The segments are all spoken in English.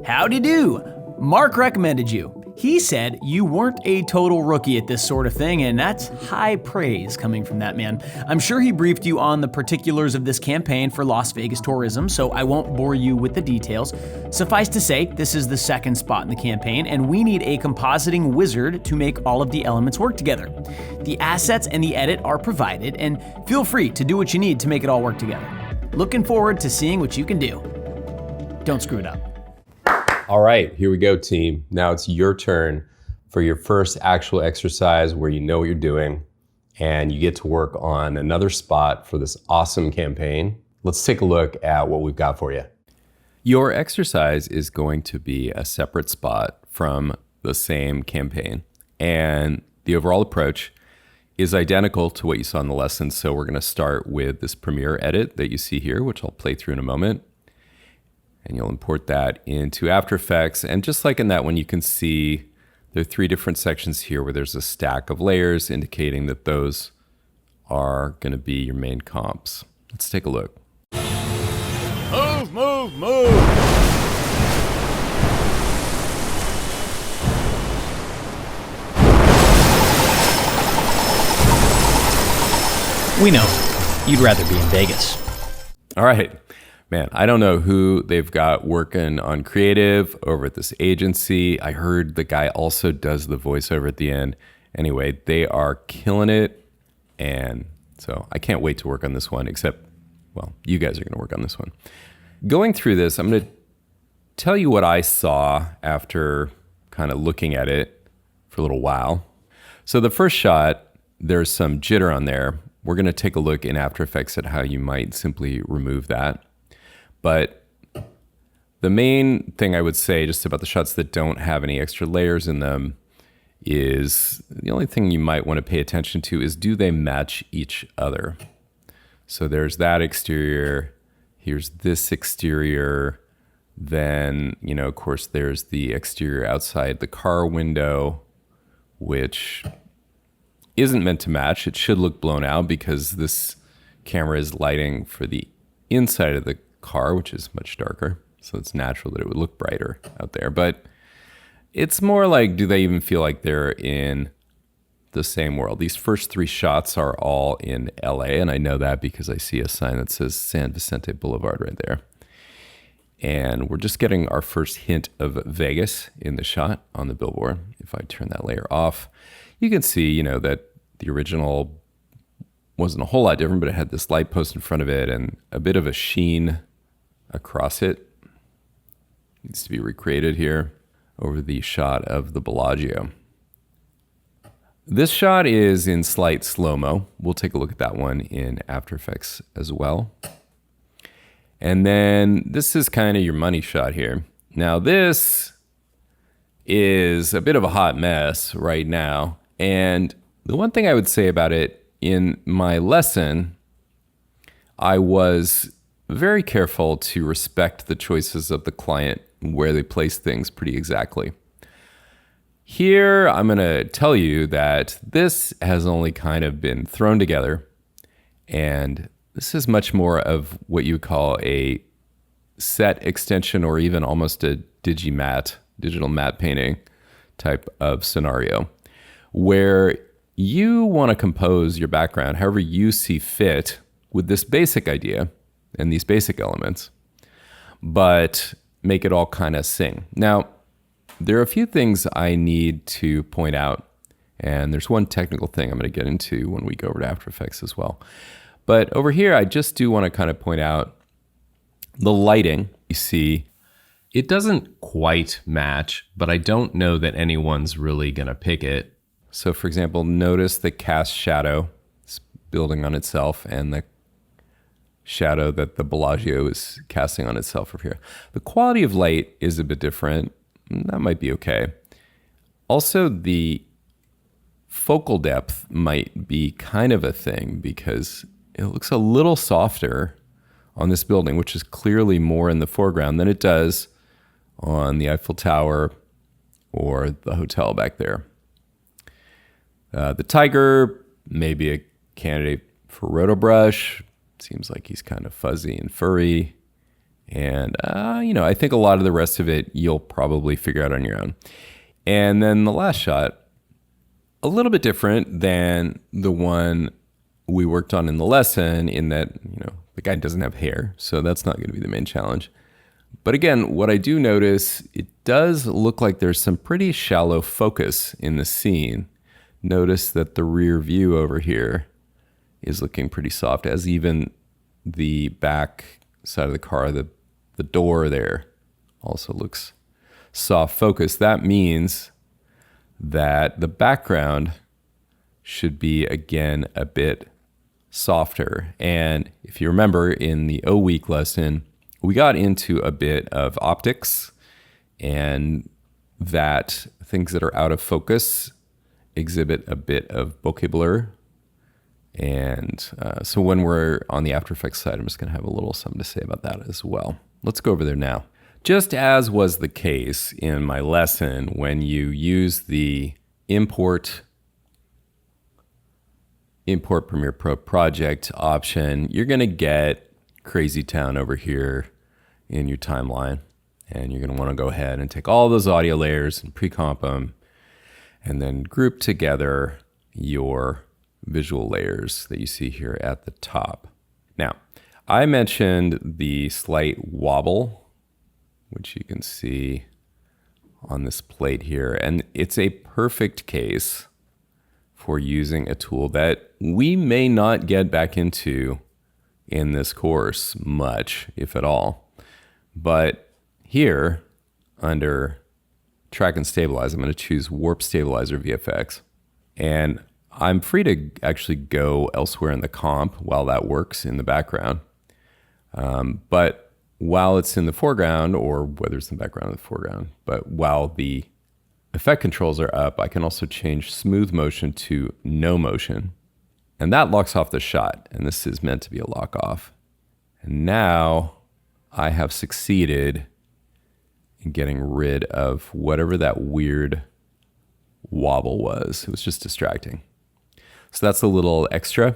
Howdy do. Mark recommended you. He said you weren't a total rookie at this sort of thing, and that's high praise coming from that man. I'm sure he briefed you on the particulars of this campaign for Las Vegas tourism, so I won't bore you with the details. Suffice to say, this is the second spot in the campaign, and we need a compositing wizard to make all of the elements work together. The assets and the edit are provided, and feel free to do what you need to make it all work together. Looking forward to seeing what you can do. Don't screw it up. All right, here we go, team. Now it's your turn for your first actual exercise where you know what you're doing and you get to work on another spot for this awesome campaign. Let's take a look at what we've got for you. Your exercise is going to be a separate spot from the same campaign. And the overall approach is identical to what you saw in the lesson. So we're gonna start with this Premiere edit that you see here, which I'll play through in a moment. And you'll import that into After Effects. And just like in that one, you can see there are 3 different sections here where there's a stack of layers indicating that those are gonna be your main comps. Let's take a look. Move, move, move! We know, you'd rather be in Vegas. All right. Man, I don't know who they've got working on creative over at this agency. I heard the guy also does the voiceover at the end. Anyway, they are killing it. And so I can't wait to work on this one, except, well, you guys are going to work on this one. Going through this, I'm going to tell you what I saw after kind of looking at it for a little while. So the first shot, there's some jitter on there. We're going to take a look in After Effects at how you might simply remove that. But the main thing I would say just about the shots that don't have any extra layers in them is the only thing you might want to pay attention to is, do they match each other? So there's that exterior, here's this exterior, then, you know, of course, there's the exterior outside the car window, which isn't meant to match. It should look blown out because this camera is lighting for the inside of the car, which is much darker, so it's natural that it would look brighter out there. But it's more like, do they even feel like they're in the same world? These first 3 shots are all in LA, and I know that because I see a sign that says San Vicente Boulevard right there. And we're just getting our first hint of Vegas in the shot on the billboard. If I turn that layer off, you can see, you know, that the original wasn't a whole lot different, but it had this light post in front of it and a bit of a sheen across it. Needs to be recreated here over the shot of the Bellagio. This shot is in slight slow-mo. We'll take a look at that one in After Effects as well. And then this is kind of your money shot here. Now this is a bit of a hot mess right now. And the one thing I would say about it, in my lesson, I was very careful to respect the choices of the client where they place things pretty exactly. Here, I'm going to tell you that this has only kind of been thrown together, and this is much more of what you call a set extension or even almost a digital matte painting type of scenario, where you want to compose your background however you see fit with this basic idea and these basic elements, but make it all kind of sing. Now, there are a few things I need to point out, and there's one technical thing I'm going to get into when we go over to After Effects as well. But over here, I just do want to kind of point out the lighting. You see, it doesn't quite match, but I don't know that anyone's really going to pick it. So for example, notice the cast shadow is building on itself and the shadow that the Bellagio is casting on itself over here. The quality of light is a bit different. That might be okay. Also, the focal depth might be kind of a thing because it looks a little softer on this building, which is clearly more in the foreground than it does on the Eiffel Tower or the hotel back there. The tiger may be a candidate for roto brush. Seems like he's kind of fuzzy and furry. And, I think a lot of the rest of it you'll probably figure out on your own. And then the last shot, a little bit different than the one we worked on in the lesson, in that, the guy doesn't have hair, so that's not going to be the main challenge. But again, what I do notice, it does look like there's some pretty shallow focus in the scene. Notice that the rear view over here is looking pretty soft, as even the back side of the car, the door there also looks soft focus. That means that the background should be, again, a bit softer. And if you remember in the O week lesson, we got into a bit of optics, and that things that are out of focus exhibit a bit of bokeh blur. And so when we're on the After Effects side, I'm just going to have a little something to say about that as well. Let's go over there now. Just as was the case in my lesson, when you use the import Premiere Pro project option, you're going to get Crazy Town over here in your timeline. And you're going to want to go ahead and take all those audio layers and pre-comp them, and then group together your visual layers that you see here at the top. Now, I mentioned the slight wobble, which you can see on this plate here, and it's a perfect case for using a tool that we may not get back into in this course much, if at all. But here, under Track and Stabilize, I'm going to choose Warp Stabilizer VFX, and I'm free to actually go elsewhere in the comp while that works in the background. But while it's in the foreground, or whether it's in the background or the foreground, but while the effect controls are up, I can also change smooth motion to no motion. And that locks off the shot. And this is meant to be a lock off. And now I have succeeded in getting rid of whatever that weird wobble was. It was just distracting. So that's a little extra.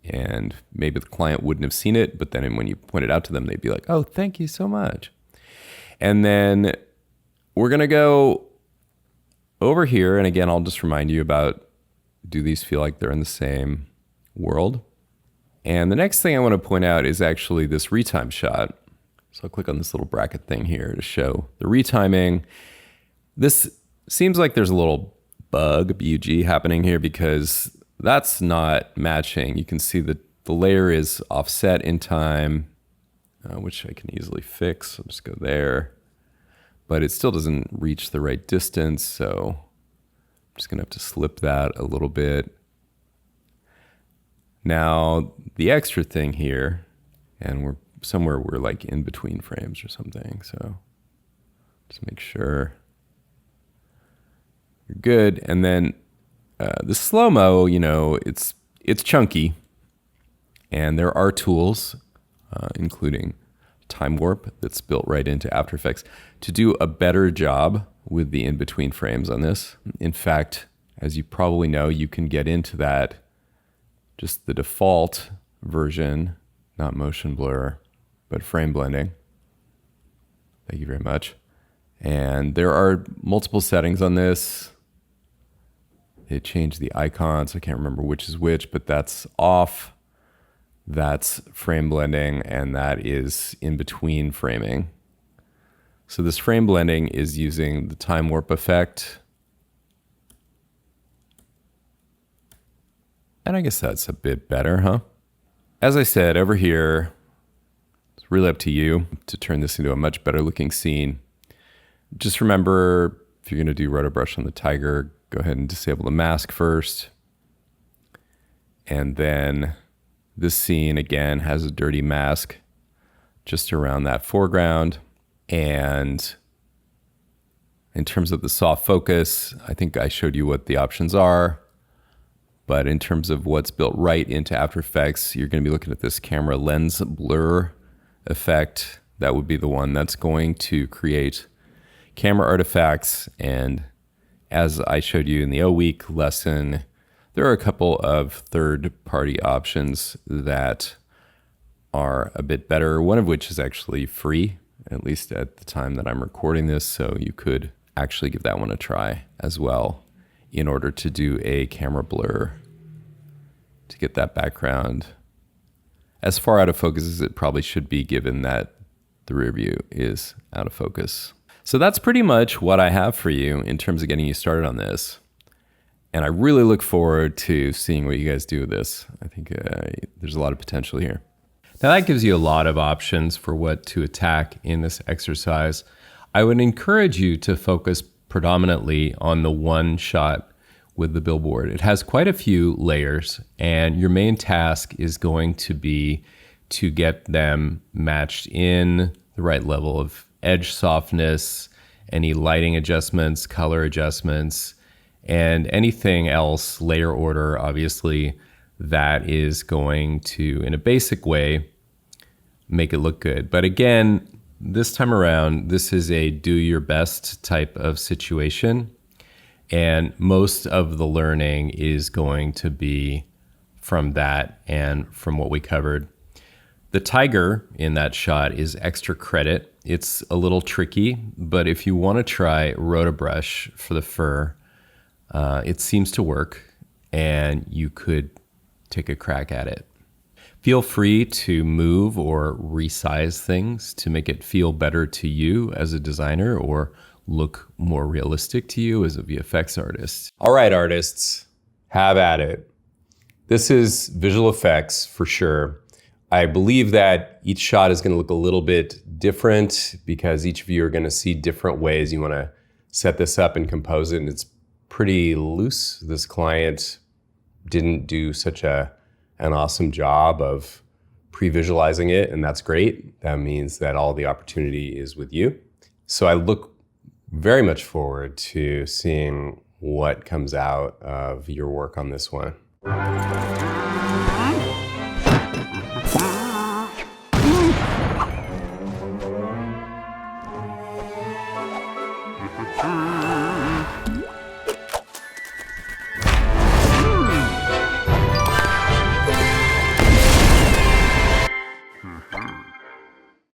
And maybe the client wouldn't have seen it, but then when you point it out to them, they'd be like, oh, thank you so much. And then we're going to go over here. And again, I'll just remind you about, do these feel like they're in the same world? And the next thing I want to point out is actually this retime shot. So I'll click on this little bracket thing here to show the retiming. This seems like there's a little bug happening here, because that's not matching. You can see that the layer is offset in time, which I can easily fix. I'll just go there. But it still doesn't reach the right distance, so I'm just gonna have to slip that a little bit. Now, the extra thing here, and we're like in between frames or something, so just make sure you're good. And then the slow-mo, it's chunky, and there are tools, including Time Warp, that's built right into After Effects to do a better job with the in-between frames on this. In fact, as you probably know, you can get into that, just the default version, not motion blur, but frame blending. Thank you very much. And there are multiple settings on this. It changed the icons. I can't remember which is which, but that's off. That's frame blending, and that is in between framing. So this frame blending is using the time warp effect. And I guess that's a bit better, huh? As I said, over here, it's really up to you to turn this into a much better looking scene. Just remember, if you're gonna do roto brush on the tiger, go ahead and disable the mask first. And then this scene, again, has a dirty mask just around that foreground. And in terms of the soft focus, I think I showed you what the options are. But in terms of what's built right into After Effects, you're going to be looking at this camera lens blur effect. That would be the one that's going to create camera artifacts. And as I showed you in the O Week lesson, there are a couple of third-party options that are a bit better, one of which is actually free, at least at the time that I'm recording this. So you could actually give that one a try as well in order to do a camera blur to get that background as far out of focus as it probably should be, given that the rear view is out of focus. So that's pretty much what I have for you in terms of getting you started on this. And I really look forward to seeing what you guys do with this. I think there's a lot of potential here. Now that gives you a lot of options for what to attack in this exercise. I would encourage you to focus predominantly on the one shot with the billboard. It has quite a few layers, and your main task is going to be to get them matched in the right level of edge softness, any lighting adjustments, color adjustments, and anything else, layer order, obviously, that is going to, in a basic way, make it look good. But again, this time around, this is a do your best type of situation. And most of the learning is going to be from that and from what we covered. The tiger in that shot is extra credit. It's a little tricky, but if you want to try rotobrush for the fur, it seems to work and you could take a crack at it. Feel free to move or resize things to make it feel better to you as a designer or look more realistic to you as a VFX artist. All right, artists, have at it. This is visual effects for sure. I believe that each shot is going to look a little bit different because each of you are going to see different ways you want to set this up and compose it. And it's pretty loose. This client didn't do such an awesome job of pre-visualizing it, and that's great. That means that all the opportunity is with you. So I look very much forward to seeing what comes out of your work on this one.